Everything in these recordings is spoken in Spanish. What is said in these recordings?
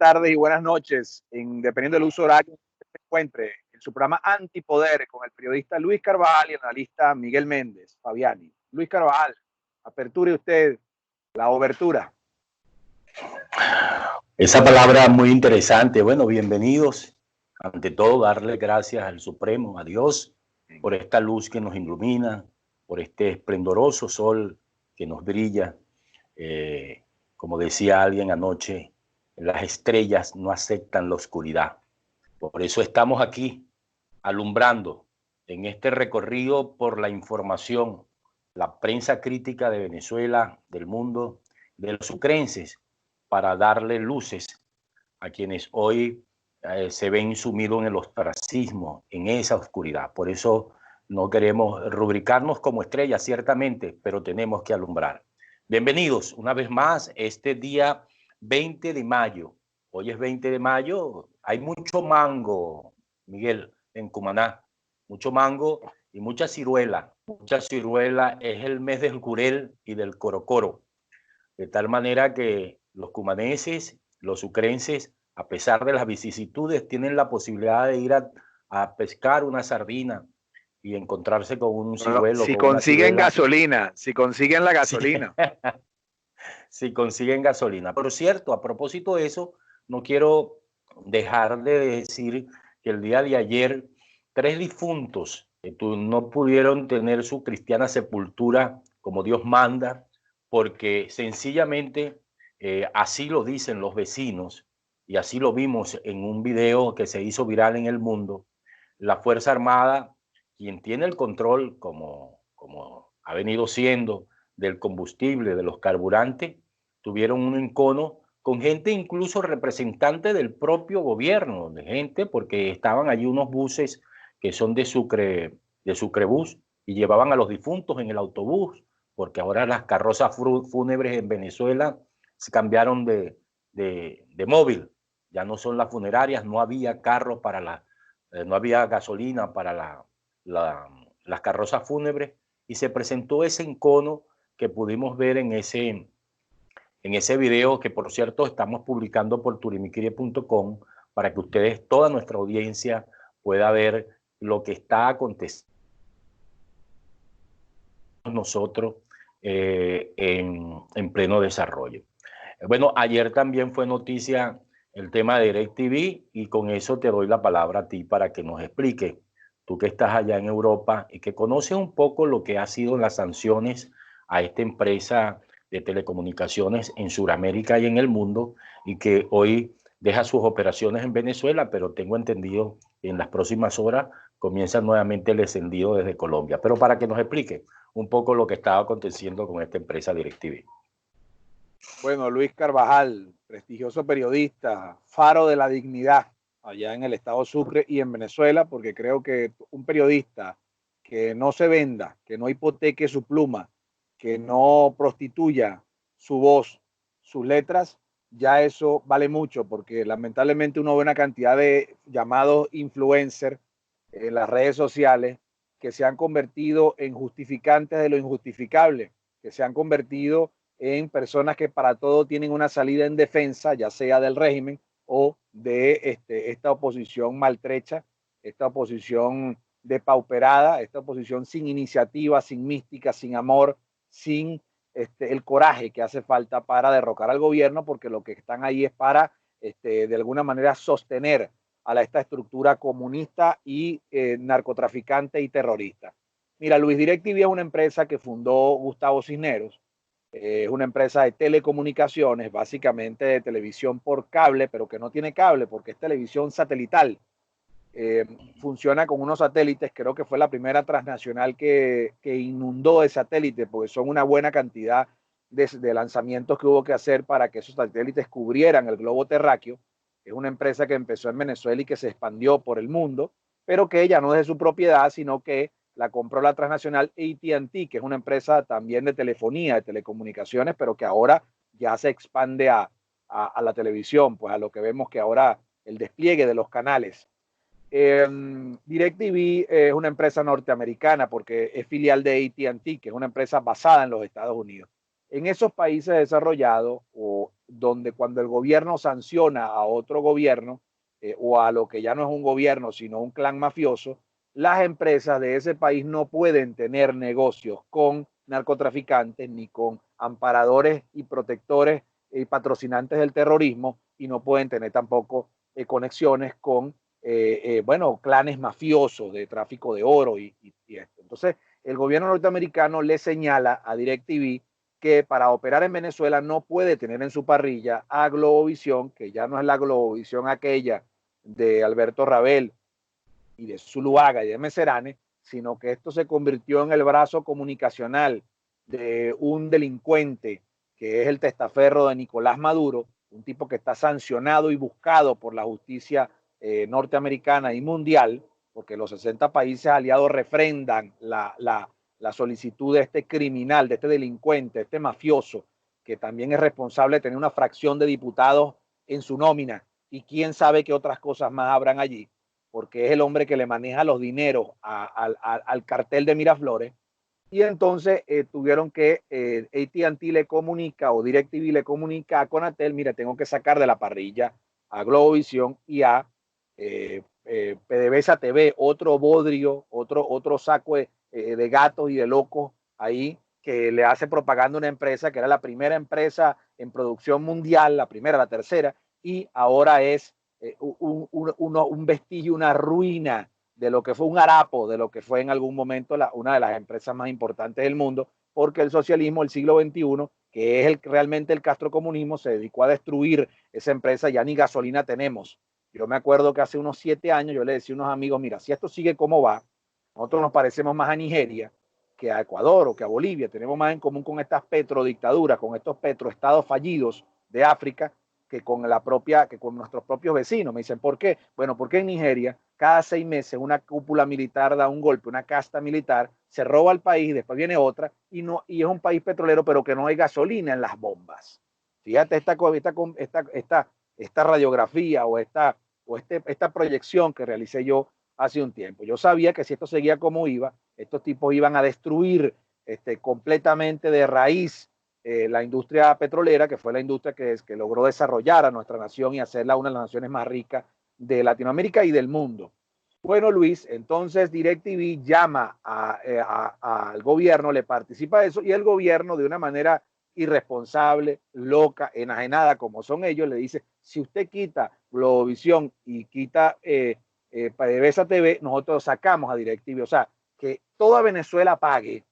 tardes y buenas noches, dependiendo del uso horario que se encuentre, en su programa Antipoder con el periodista Luis Carvajal y el analista Miguel Méndez Fabiani. Luis Carvajal, aperture usted la obertura. Esa palabra muy interesante. Bueno, bienvenidos. Ante todo, darle gracias al Supremo, a Dios, por esta luz que nos ilumina, por este esplendoroso sol que nos brilla. Como decía alguien anoche, las estrellas no aceptan la oscuridad. Por eso estamos aquí, alumbrando en este recorrido por la información, la prensa crítica de Venezuela, del mundo, de los sucrenses, para darle luces a quienes hoy se ven sumidos en el ostracismo, en esa oscuridad. Por eso no queremos rubricarnos como estrellas, ciertamente, pero tenemos que alumbrar. Bienvenidos una vez más este día 20 de mayo. Hoy es 20 de mayo, hay mucho mango, Miguel, en Cumaná, mucho mango y mucha ciruela. Mucha ciruela, es el mes del jurel y del corocoro. De tal manera que los cumaneses, los sucrenses, a pesar de las vicisitudes, tienen la posibilidad de ir a pescar una sardina y encontrarse con un ciruelo. Si consiguen gasolina, si consiguen la gasolina. Si consiguen gasolina. Por cierto, a propósito de eso, no quiero dejar de decir que el día de ayer 3 difuntos no pudieron tener su cristiana sepultura como Dios manda, porque sencillamente así lo dicen los vecinos y así lo vimos en un video que se hizo viral en el mundo. La Fuerza Armada, quien tiene el control, como ha venido siendo, del combustible, de los carburantes, tuvieron un encono con gente, incluso representante del propio gobierno, de gente, porque estaban allí unos buses que son de Sucrebús y llevaban a los difuntos en el autobús, porque ahora las carrozas fúnebres en Venezuela se cambiaron de móvil, ya no son las funerarias, no había carros para no había gasolina para las carrozas fúnebres, y se presentó ese encono que pudimos ver en ese video, que por cierto estamos publicando por turimiquiri.com, para que ustedes, toda nuestra audiencia, pueda ver lo que está aconteciendo nosotros en pleno desarrollo. Bueno, ayer también fue noticia el tema de DirecTV, y con eso te doy la palabra a ti para que nos explique, tú que estás allá en Europa y que conoces un poco lo que ha sido las sanciones a esta empresa de telecomunicaciones en Sudamérica y en el mundo, y que hoy deja sus operaciones en Venezuela, pero tengo entendido que en las próximas horas comienza nuevamente el encendido desde Colombia. Pero para que nos explique un poco lo que estaba aconteciendo con esta empresa DirecTV. Bueno, Luis Carvajal, prestigioso periodista, faro de la dignidad allá en el estado Sucre y en Venezuela, porque creo que un periodista que no se venda, que no hipoteque su pluma, que no prostituya su voz, sus letras, ya eso vale mucho, porque lamentablemente uno ve una cantidad de llamados influencers en las redes sociales que se han convertido en justificantes de lo injustificable, que se han convertido en personas que para todo tienen una salida en defensa, ya sea del régimen o de esta oposición maltrecha, esta oposición depauperada, esta oposición sin iniciativa, sin mística, sin amor, sin el coraje que hace falta para derrocar al gobierno, porque lo que están ahí es para, de alguna manera, sostener a esta estructura comunista y narcotraficante y terrorista. Mira, Luis, DirecTV es una empresa que fundó Gustavo Cisneros. Es una empresa de telecomunicaciones, básicamente de televisión por cable, pero que no tiene cable porque es televisión satelital. Funciona con unos satélites, creo que fue la primera transnacional que inundó de satélites, porque son una buena cantidad de lanzamientos que hubo que hacer para que esos satélites cubrieran el globo terráqueo. Es una empresa que empezó en Venezuela y que se expandió por el mundo, pero que ella no es de su propiedad, sino que la compró la transnacional AT&T, que es una empresa también de telefonía, de telecomunicaciones, pero que ahora ya se expande a la televisión, pues a lo que vemos que ahora el despliegue de los canales. DirecTV es una empresa norteamericana porque es filial de AT&T, que es una empresa basada en los Estados Unidos. En esos países desarrollados, o donde cuando el gobierno sanciona a otro gobierno o a lo que ya no es un gobierno, sino un clan mafioso, las empresas de ese país no pueden tener negocios con narcotraficantes ni con amparadores y protectores y patrocinantes del terrorismo, y no pueden tener tampoco conexiones con bueno, clanes mafiosos de tráfico de oro y esto. Entonces, el gobierno norteamericano le señala a DirecTV que para operar en Venezuela no puede tener en su parrilla a Globovisión, que ya no es la Globovisión aquella de Alberto Rabel y de Zuluaga y de Meserane, sino que esto se convirtió en el brazo comunicacional de un delincuente que es el testaferro de Nicolás Maduro, un tipo que está sancionado y buscado por la justicia norteamericana y mundial, porque los 60 países aliados refrendan la solicitud de este criminal, de este delincuente, este mafioso, que también es responsable de tener una fracción de diputados en su nómina, y quién sabe qué otras cosas más habrán allí, porque es el hombre que le maneja los dineros al cartel de Miraflores. Y entonces tuvieron que AT&T le comunica o DirecTV le comunica a Conatel, mira, tengo que sacar de la parrilla a Globovisión y a PDVSA TV, otro bodrio, otro saco de gatos y de locos ahí, que le hace propaganda a una empresa que era la primera empresa en producción mundial, la primera, la tercera, y ahora es un vestigio, una ruina de lo que fue un harapo, de lo que fue en algún momento una de las empresas más importantes del mundo, porque el socialismo del siglo XXI, que es realmente el castrocomunismo, se dedicó a destruir esa empresa. Ya ni gasolina tenemos. Yo me acuerdo que hace unos 7 años yo le decía a unos amigos, mira, si esto sigue como va, nosotros nos parecemos más a Nigeria que a Ecuador o que a Bolivia, tenemos más en común con estas petrodictaduras, con estos petroestados fallidos de África, que con nuestros propios vecinos. Me dicen, ¿por qué? Bueno, porque en Nigeria cada 6 meses una cúpula militar da un golpe, una casta militar, se roba el país, después viene otra, y es un país petrolero, pero que no hay gasolina en las bombas. Fíjate esta radiografía esta proyección que realicé yo hace un tiempo. Yo sabía que si esto seguía como iba, estos tipos iban a destruir completamente de raíz la industria petrolera, que fue la industria que logró desarrollar a nuestra nación y hacerla una de las naciones más ricas de Latinoamérica y del mundo. Bueno, Luis, entonces DirecTV llama al gobierno, le participa de eso, y el gobierno, de una manera irresponsable, loca, enajenada como son ellos, le dice, si usted quita Globovisión y quita PDVSA TV, nosotros sacamos a DirecTV. O sea, que toda Venezuela pague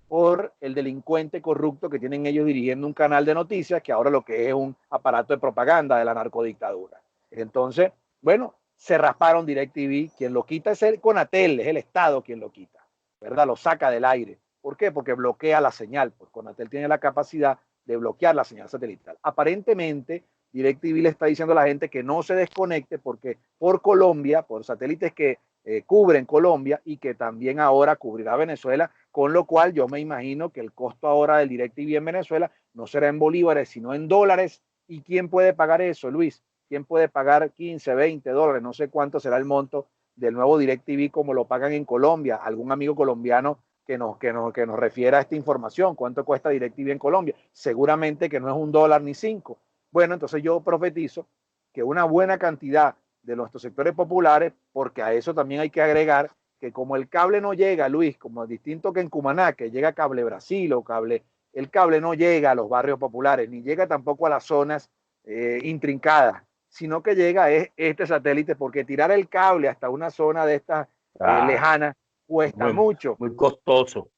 por el delincuente corrupto que tienen ellos dirigiendo un canal de noticias, que ahora lo que es un aparato de propaganda de la narcodictadura. Entonces, bueno, se rasparon DirecTV. Quien lo quita es el Conatel, es el Estado quien lo quita, ¿verdad? Lo saca del aire. ¿Por qué? Porque bloquea la señal. Pues Conatel tiene la capacidad de bloquear la señal satelital. Aparentemente, DirecTV le está diciendo a la gente que no se desconecte, porque por Colombia, por satélites que cubren Colombia y que también ahora cubrirá Venezuela, con lo cual yo me imagino que el costo ahora del DirecTV en Venezuela no será en bolívares, sino en dólares. ¿Y quién puede pagar eso, Luis? ¿Quién puede pagar 15, 20 dólares? No sé cuánto será el monto del nuevo DirecTV como lo pagan en Colombia. Algún amigo colombiano que nos refiera a esta información. ¿Cuánto cuesta DirecTV en Colombia? Seguramente que no es $1 ni 5. Bueno, entonces yo profetizo que una buena cantidad de nuestros sectores populares, porque a eso también hay que agregar que como el cable no llega, Luis, como distinto que en Cumaná, que llega Cable Brasil o el cable no llega a los barrios populares, ni llega tampoco a las zonas intrincadas, sino que llega a este satélite, porque tirar el cable hasta una zona de estas lejanas cuesta mucho. Muy costoso.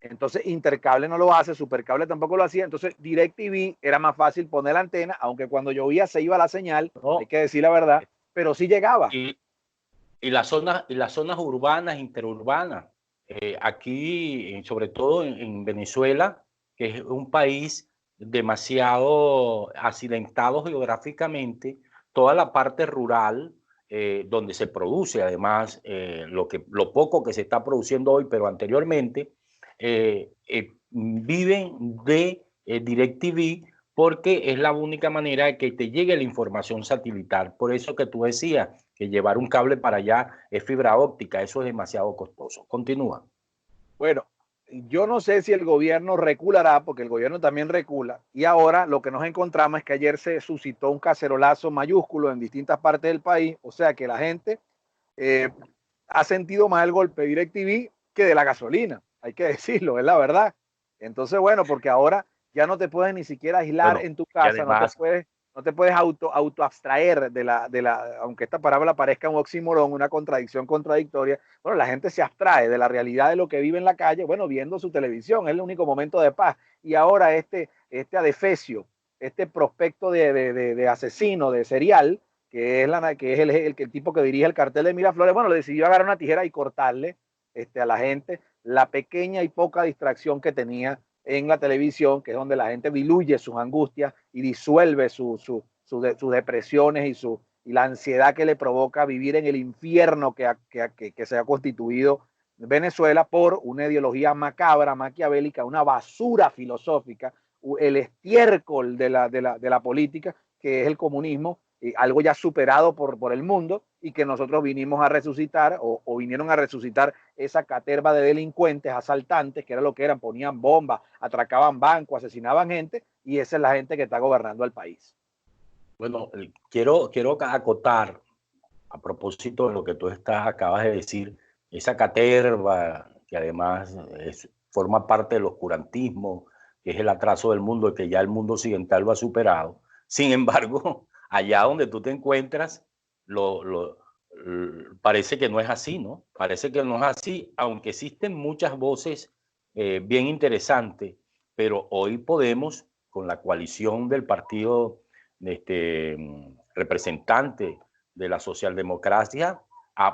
Entonces Intercable no lo hace, Supercable tampoco lo hacía. Entonces DirecTV era más fácil poner la antena, aunque cuando llovía se iba la señal, no, hay que decir la verdad, pero sí llegaba. Y las zonas urbanas, interurbanas, aquí, sobre todo en Venezuela, que es un país demasiado accidentado geográficamente, toda la parte rural, donde se produce además lo poco que se está produciendo hoy, pero anteriormente, viven de DirecTV, porque es la única manera de que te llegue la información satelital. Por eso que tú decías que llevar un cable para allá es fibra óptica, eso es demasiado costoso. Continúa. Bueno, yo no sé si el gobierno reculará, porque el gobierno también recula, y ahora lo que nos encontramos es que ayer se suscitó un cacerolazo mayúsculo en distintas partes del país, o sea que la gente eh, ha sentido más el golpe de DirecTV que de la gasolina, hay que decirlo, es la verdad. Entonces, bueno, porque ahora ya no te puedes ni siquiera aislar Bueno, en tu y casa, además, no te puedes auto abstraer aunque esta palabra parezca un oxímoron, una contradicción contradictoria, bueno, la gente se abstrae de la realidad de lo que vive en la calle, bueno, viendo su televisión, es el único momento de paz. Y ahora este adefesio, este prospecto de asesino, de serial, que es el tipo que dirige el cartel de Miraflores, bueno, le decidió agarrar una tijera y cortarle a la gente la pequeña y poca distracción que tenía en la televisión, que es donde la gente diluye sus angustias y disuelve sus depresiones y la ansiedad que le provoca vivir en el infierno que se ha constituido Venezuela por una ideología macabra, maquiavélica, una basura filosófica, el estiércol de la política, que es el comunismo, algo ya superado por el mundo y que nosotros vinimos a resucitar o vinieron a resucitar esa caterva de delincuentes, asaltantes, que era lo que eran, ponían bombas, atracaban bancos, asesinaban gente, y esa es la gente que está gobernando el país. bueno, quiero acotar a propósito de lo que tú acabas de decir, esa caterva que además forma parte del oscurantismo, que es el atraso del mundo y que ya el mundo occidental lo ha superado. Sin embargo, allá donde tú te encuentras, parece que no es así, ¿no? Parece que no es así, aunque existen muchas voces bien interesantes, pero hoy podemos, con la coalición del partido representante de la socialdemocracia,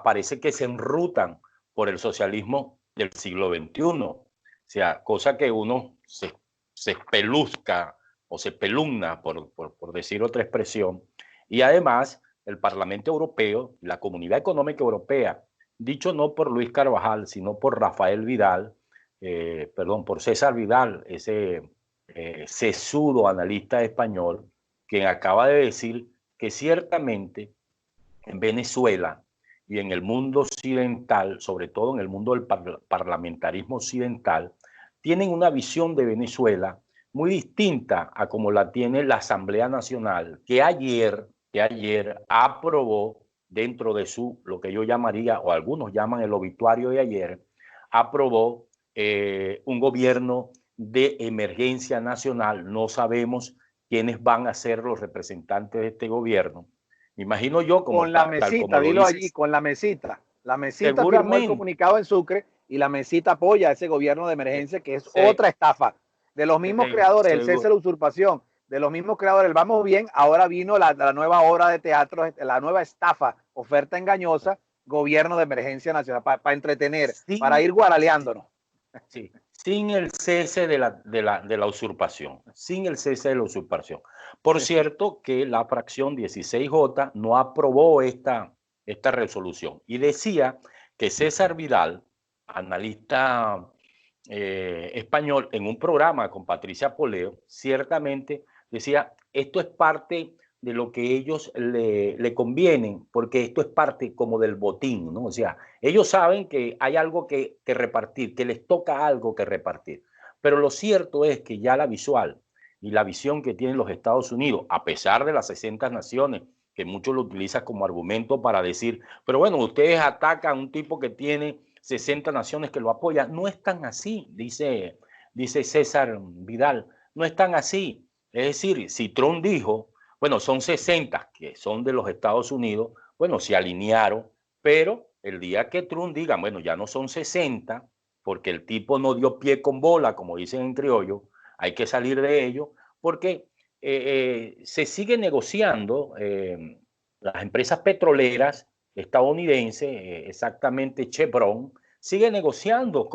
parece que se enrutan por el socialismo del siglo XXI. O sea, cosa que uno se espeluzca o se pelumna, por decir otra expresión. Y además, el Parlamento Europeo, la Comunidad Económica Europea, dicho no por Luis Carvajal, sino por Rafael Vidal, perdón, por César Vidal, ese sesudo analista español, quien acaba de decir que ciertamente en Venezuela y en el mundo occidental, sobre todo en el mundo del parlamentarismo occidental, tienen una visión de Venezuela muy distinta a como la tiene la Asamblea Nacional, que ayer aprobó dentro de lo que yo llamaría, o algunos llaman el obituario de ayer, aprobó un gobierno de emergencia nacional. No sabemos quiénes van a ser los representantes de este gobierno. Me imagino yo, Con la tal como mesita, lo dilo allí, dices, con la mesita. La mesita firmó el seguramente comunicado en Sucre y la mesita apoya a ese gobierno de emergencia que es se, otra estafa. De los mismos creadores, el cese de la usurpación, de los mismos creadores, el vamos bien, ahora vino la nueva obra de teatro, la nueva estafa, oferta engañosa, gobierno de emergencia nacional, para entretener, para sin, ir guaraleándonos. sí, sin el cese de la usurpación, sin el cese de la usurpación. Por cierto que la fracción 16J no aprobó esta resolución y decía que César Vidal, analista español, en un programa con Patricia Poleo, ciertamente decía, esto es parte de lo que ellos le convienen, porque esto es parte como del botín, ¿no? O sea, ellos saben que hay algo que repartir, que les toca algo que repartir. Pero lo cierto es que ya la visual y la visión que tienen los Estados Unidos, a pesar de las 60 naciones, que muchos lo utilizan como argumento para decir, pero bueno, ustedes atacan a un tipo que tiene 60 naciones que lo apoyan. No es tan así, dice César Vidal, no es tan así. Es decir, si Trump dijo, bueno, son 60 que son de los Estados Unidos, bueno, se alinearon, pero el día que Trump diga, bueno, ya no son 60, porque el tipo no dio pie con bola, como dicen en criollo, hay que salir de ello, porque se sigue negociando, las empresas petroleras estadounidenses, exactamente Chevron, sigue negociando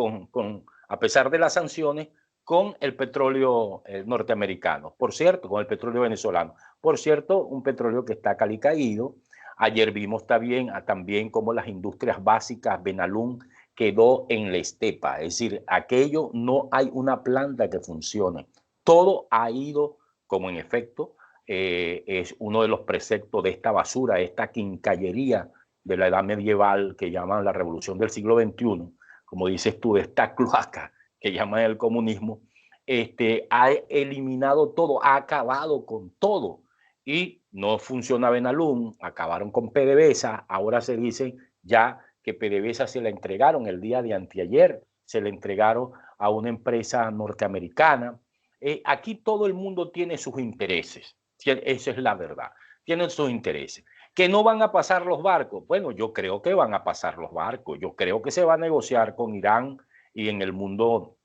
a pesar de las sanciones, con el petróleo norteamericano, por cierto, con el petróleo venezolano. Por cierto, un petróleo que está calicaído. Ayer vimos también cómo las industrias básicas, Benalún, quedó en la estepa. Es decir, aquello no hay una planta que funcione. Todo ha ido, como en efecto, es uno de los preceptos de esta basura, esta quincallería de la edad medieval que llaman la revolución del siglo XXI, como dices tú, de esta cloaca que llaman el comunismo, ha eliminado todo, ha acabado con todo. Y no funciona Benalún, acabaron con PDVSA, ahora se dice ya que PDVSA se la entregaron el día de anteayer, se la entregaron a una empresa norteamericana. Aquí todo el mundo tiene sus intereses, esa es la verdad, tienen sus intereses. ¿Que no van a pasar los barcos? Bueno, yo creo que van a pasar los barcos, yo creo que se va a negociar con Irán y en el mundo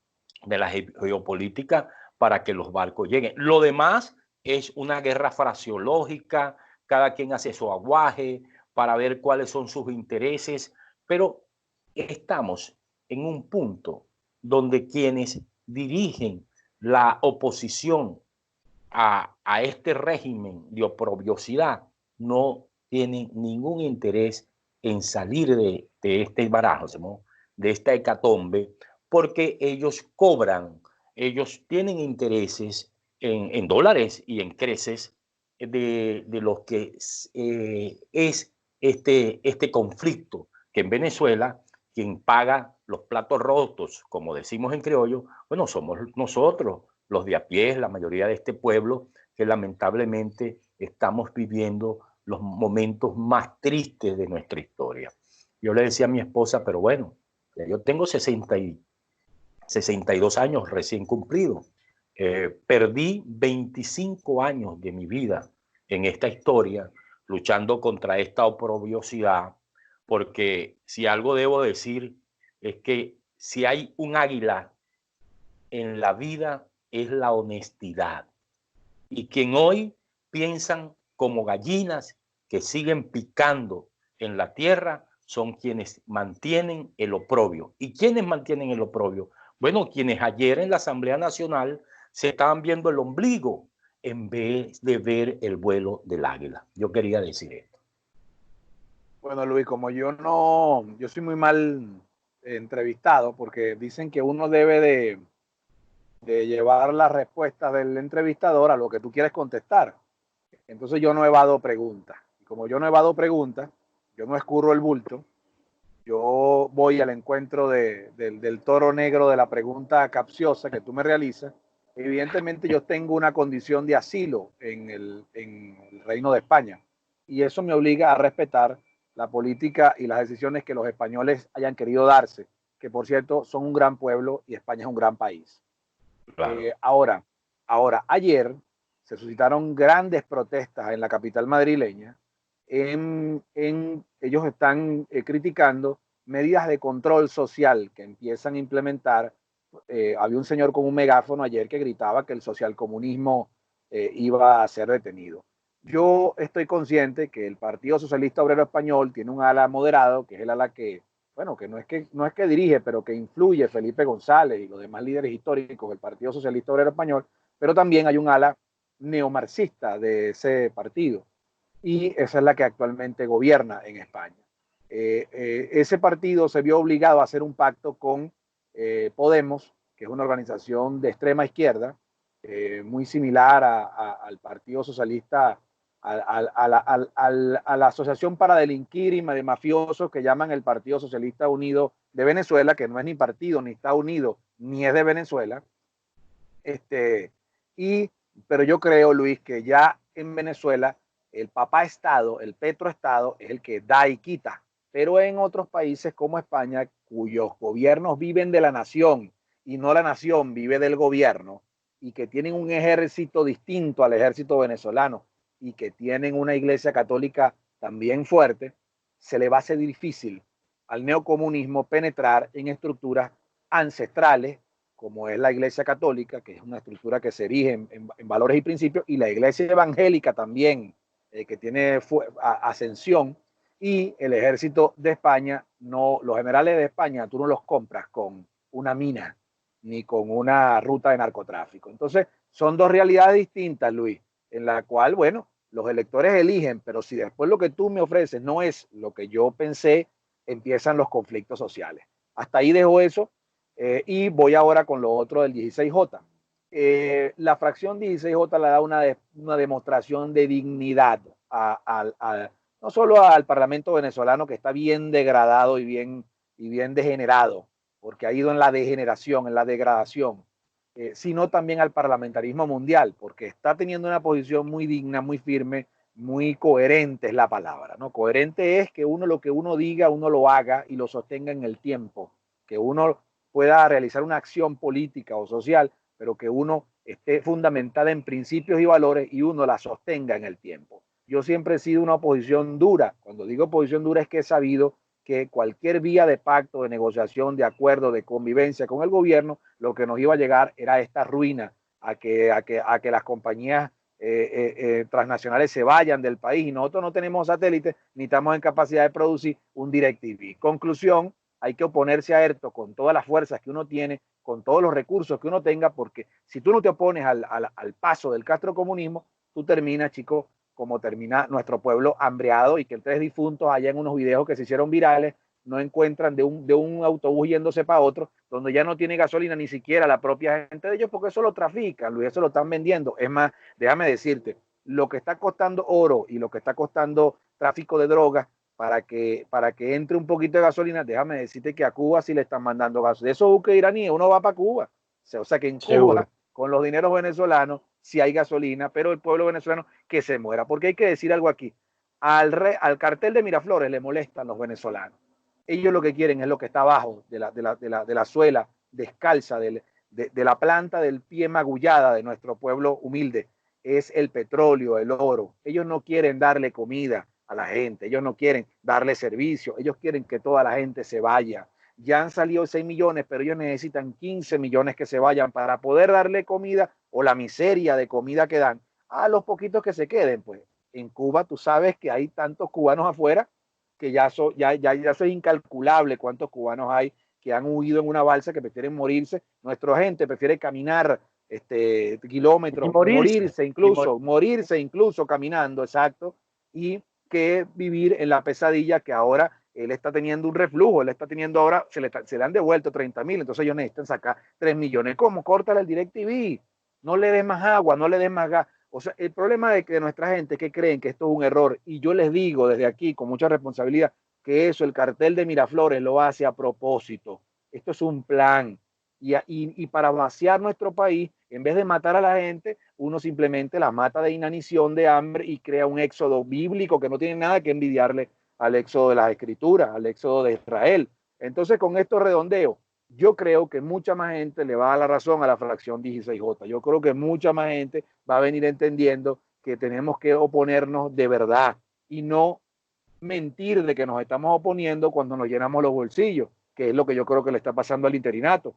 de la geopolítica para que los barcos lleguen. Lo demás es una guerra fraseológica, cada quien hace su aguaje para ver cuáles son sus intereses, pero estamos en un punto donde quienes dirigen la oposición a este régimen de oprobiosidad no tienen ningún interés en salir de este barajo, ¿no? De esta hecatombe, porque ellos cobran, ellos tienen intereses en dólares y en creces de lo que es este conflicto, que en Venezuela quien paga los platos rotos, como decimos en criollo, bueno, somos nosotros, los de a pie, la mayoría de este pueblo, que lamentablemente estamos viviendo los momentos más tristes de nuestra historia. Yo le decía a mi esposa, pero bueno, yo tengo 62 años recién cumplidos. Perdí 25 años de mi vida en esta historia, luchando contra esta oprobiosidad, porque si algo debo decir es que si hay un águila en la vida es la honestidad. Y quien hoy piensan como gallinas que siguen picando en la tierra son quienes mantienen el oprobio. ¿Y quiénes mantienen el oprobio? Bueno, quienes ayer en la Asamblea Nacional se estaban viendo el ombligo en vez de ver el vuelo del águila. Yo quería decir esto. Bueno, Luis, como yo soy muy mal entrevistado porque dicen que uno debe de llevar las respuestas del entrevistador a lo que tú quieres contestar. Entonces yo no evado preguntas. Y como yo no evado preguntas, yo no escurro el bulto, yo voy al encuentro del toro negro de la pregunta capciosa que tú me realizas. Evidentemente yo tengo una condición de asilo en el Reino de España y eso me obliga a respetar la política y las decisiones que los españoles hayan querido darse, que por cierto son un gran pueblo y España es un gran país. Claro. Ayer se suscitaron grandes protestas en la capital madrileña. Ellos están criticando medidas de control social que empiezan a implementar. Había un señor con un megáfono ayer que gritaba que el socialcomunismo iba a ser detenido. Yo estoy consciente que el Partido Socialista Obrero Español tiene un ala moderado, que es el ala que, bueno, que no es que dirige, pero que influye Felipe González y los demás líderes históricos del Partido Socialista Obrero Español, pero también hay un ala neomarxista de ese partido y esa es la que actualmente gobierna en España. Ese partido se vio obligado a hacer un pacto con Podemos, que es una organización de extrema izquierda, muy similar al Partido Socialista, a la Asociación para Delinquir y de Mafiosos que llaman el Partido Socialista Unido de Venezuela, que no es ni partido, ni está unido, ni es de Venezuela. Pero yo creo, Luis, que ya en Venezuela el papá Estado, el Petroestado, es el que da y quita. Pero en otros países como España, cuyos gobiernos viven de la nación y no la nación vive del gobierno, y que tienen un ejército distinto al ejército venezolano y que tienen una iglesia católica también fuerte, se le va a hacer difícil al neocomunismo penetrar en estructuras ancestrales como es la Iglesia Católica, que es una estructura que se erige en valores y principios, y la Iglesia Evangélica también, que tiene ascensión, y el ejército de España, no, los generales de España, tú no los compras con una mina ni con una ruta de narcotráfico. Entonces, son dos realidades distintas, Luis, en la cual, bueno, los electores eligen, pero si después lo que tú me ofreces no es lo que yo pensé, empiezan los conflictos sociales. Hasta ahí dejo eso. Y voy ahora con lo otro del 16J. La fracción 16J le da una demostración de dignidad no solo al Parlamento venezolano, que está bien degradado y bien degenerado porque ha ido en la degeneración, en la degradación, sino también al parlamentarismo mundial, porque está teniendo una posición muy digna, muy firme, muy coherente es la palabra, ¿no? Coherente es que uno lo que uno diga, uno lo haga y lo sostenga en el tiempo, que uno pueda realizar una acción política o social, pero que uno esté fundamentada en principios y valores y uno la sostenga en el tiempo. Yo siempre he sido una oposición dura. Cuando digo oposición dura es que he sabido que cualquier vía de pacto, de negociación, de acuerdo, de convivencia con el gobierno, lo que nos iba a llegar era esta ruina, a que las compañías transnacionales se vayan del país y nosotros no tenemos satélites ni estamos en capacidad de producir un DirecTV. Conclusión, hay que oponerse a esto con todas las fuerzas que uno tiene, con todos los recursos que uno tenga, porque si tú no te opones al paso del castrocomunismo, tú terminas, chicos, como termina nuestro pueblo hambreado y que el 3 difuntos allá en unos videos que se hicieron virales no encuentran de un autobús yéndose para otro, donde ya no tiene gasolina ni siquiera la propia gente de ellos, porque eso lo trafican, Luis, eso lo están vendiendo. Es más, déjame decirte, lo que está costando oro y lo que está costando tráfico de drogas para que entre un poquito de gasolina, déjame decirte que a Cuba sí le están mandando gas. De esos buques iraníes, uno va para Cuba. O sea que en Cuba, con los dineros venezolanos, sí hay gasolina, pero el pueblo venezolano que se muera. Porque hay que decir algo aquí. Al cartel de Miraflores le molestan los venezolanos. Ellos lo que quieren es lo que está abajo de la suela descalza, de la planta del pie magullada de nuestro pueblo humilde. Es el petróleo, el oro. Ellos no quieren darle comida a la gente, ellos no quieren darle servicio, ellos quieren que toda la gente se vaya. Ya han salido 6 millones, pero ellos necesitan 15 millones que se vayan para poder darle comida o la miseria de comida que dan a los poquitos que se queden. Pues en Cuba tú sabes que hay tantos cubanos afuera que ya eso es incalculable cuántos cubanos hay que han huido en una balsa, que prefieren morirse. Nuestra gente prefiere caminar kilómetros, morirse incluso caminando, exacto, y que vivir en la pesadilla que ahora él está teniendo un reflujo, él está teniendo ahora, se le han devuelto 30,000, entonces ellos necesitan sacar 3 millones. ¿Cómo? Córtale el DirecTV, no le des más agua, no le des más gas. O sea, el problema de que nuestra gente que creen que esto es un error, y yo les digo desde aquí con mucha responsabilidad que eso, el cartel de Miraflores lo hace a propósito. Esto es un plan. Y para vaciar nuestro país, en vez de matar a la gente, uno simplemente la mata de inanición, de hambre y crea un éxodo bíblico que no tiene nada que envidiarle al éxodo de las escrituras, al éxodo de Israel. Entonces, con esto redondeo, yo creo que mucha más gente le va a dar la razón a la fracción 16J. Yo creo que mucha más gente va a venir entendiendo que tenemos que oponernos de verdad y no mentir de que nos estamos oponiendo cuando nos llenamos los bolsillos, que es lo que yo creo que le está pasando al interinato.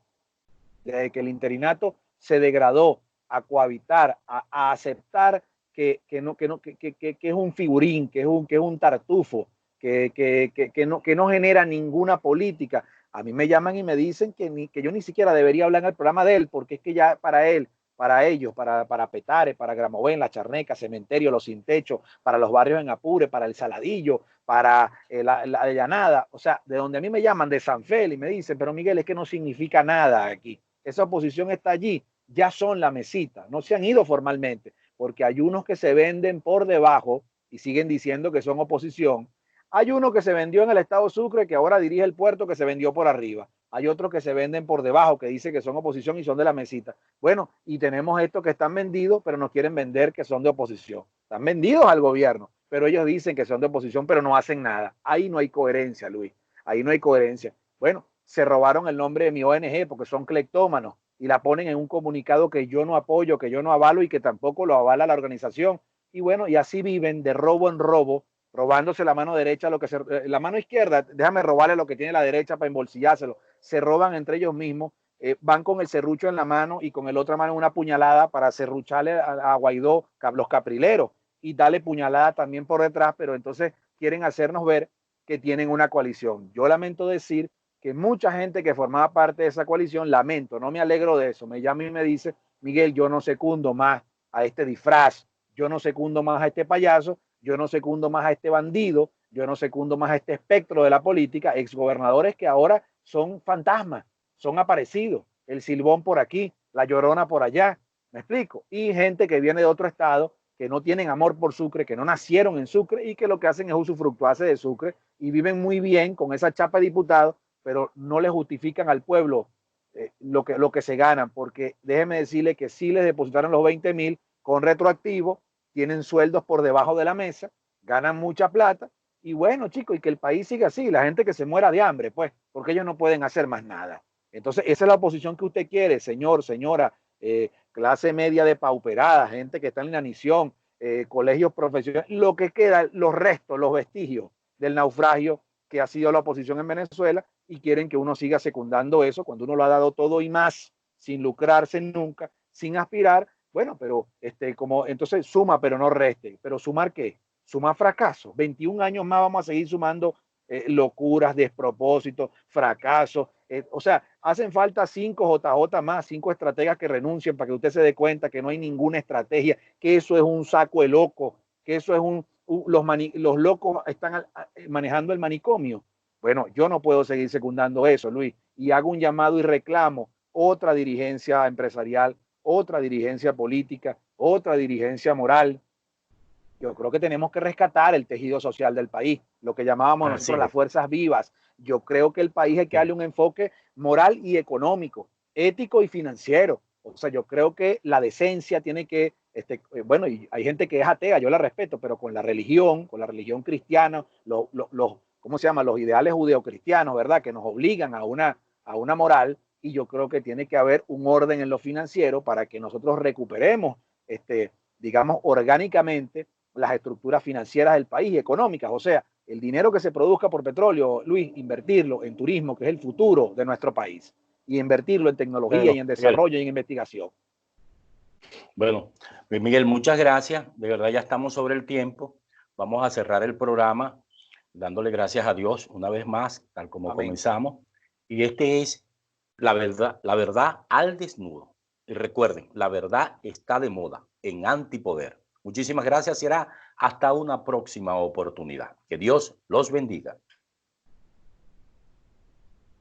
Desde que el interinato se degradó a cohabitar, a aceptar que es un figurín, que es un tartufo, que no genera ninguna política. A mí me llaman y me dicen que yo ni siquiera debería hablar en el programa de él, porque es que ya para él, para ellos, para Petare, para Gramovén, La Charneca, Cementerio, Los Sin Techo, para los barrios en Apure, para El Saladillo, para la Llanada, o sea, de donde a mí me llaman de San Félix y me dicen, pero Miguel, es que no significa nada aquí. Esa oposición está allí, ya son la mesita, no se han ido formalmente, porque hay unos que se venden por debajo y siguen diciendo que son oposición. Hay uno que se vendió en el estado Sucre, que ahora dirige el puerto, que se vendió por arriba. Hay otros que se venden por debajo, que dice que son oposición y son de la mesita. Bueno, y tenemos estos que están vendidos, pero nos quieren vender que son de oposición. Están vendidos al gobierno, pero ellos dicen que son de oposición, pero no hacen nada. Ahí no hay coherencia, Luis. Ahí no hay coherencia. Bueno, se robaron el nombre de mi ONG porque son cleptómanos y la ponen en un comunicado que yo no apoyo, que yo no avalo y que tampoco lo avala la organización. Y bueno, y así viven de robo en robo, robándose la mano derecha, la mano izquierda, déjame robarle lo que tiene la derecha para embolsillárselo. Se roban entre ellos mismos, van con el serrucho en la mano y con el otra mano una puñalada para serrucharle a Guaidó, los caprileros, y darle puñalada también por detrás, pero entonces quieren hacernos ver que tienen una coalición. Yo lamento decir que mucha gente que formaba parte de esa coalición, lamento, no me alegro de eso, me llama y me dice, Miguel, yo no secundo más a este disfraz, yo no secundo más a este payaso, yo no secundo más a este bandido, yo no secundo más a este espectro de la política, exgobernadores que ahora son fantasmas, son aparecidos, el Silbón por aquí, la Llorona por allá, ¿me explico? Y gente que viene de otro estado, que no tienen amor por Sucre, que no nacieron en Sucre y que lo que hacen es usufructuarse de Sucre y viven muy bien con esa chapa de diputados pero no le justifican al pueblo lo que se ganan, porque déjeme decirle que sí les depositaron los 20.000 con retroactivo, tienen sueldos por debajo de la mesa, ganan mucha plata, y bueno, chicos, y que el país siga así, la gente que se muera de hambre, pues, porque ellos no pueden hacer más nada. Entonces, esa es la oposición que usted quiere, señor, señora, clase media depauperada, gente que está en la inanición, colegios profesionales, lo que queda, los restos, los vestigios del naufragio que ha sido la oposición en Venezuela, y quieren que uno siga secundando eso cuando uno lo ha dado todo y más, sin lucrarse nunca, sin aspirar. Bueno, pero como entonces suma, pero no reste. ¿Pero sumar qué? Sumar fracasos. 21 años más vamos a seguir sumando locuras, despropósitos, fracasos. O sea, hacen falta 5 JJ más, 5 estrategas que renuncien para que usted se dé cuenta que no hay ninguna estrategia, que eso es un saco de loco, que eso es los locos están manejando el manicomio. Bueno, yo no puedo seguir secundando eso, Luis, y hago un llamado y reclamo otra dirigencia empresarial, otra dirigencia política, otra dirigencia moral. Yo creo que tenemos que rescatar el tejido social del país, lo que llamábamos nosotros las fuerzas vivas. Yo creo que el país hay que darle un enfoque moral y económico, ético y financiero. O sea, yo creo que la decencia tiene que, bueno, y hay gente que es atea, yo la respeto, pero con la religión cristiana, ¿cómo se llama? Los ideales judeocristianos, ¿verdad? Que nos obligan a una moral, y yo creo que tiene que haber un orden en lo financiero para que nosotros recuperemos, digamos, orgánicamente las estructuras financieras del país y económicas. O sea, el dinero que se produzca por petróleo, Luis, invertirlo en turismo, que es el futuro de nuestro país, y invertirlo en tecnología, bueno, y en desarrollo, Miguel, y en investigación. Bueno, Miguel, muchas gracias. De verdad ya estamos sobre el tiempo. Vamos a cerrar el programa dándole gracias a Dios una vez más, tal como Amén. Comenzamos. Y es la verdad al desnudo. Y recuerden, la verdad está de moda en Antipoder. Muchísimas gracias. Será hasta una próxima oportunidad. Que Dios los bendiga.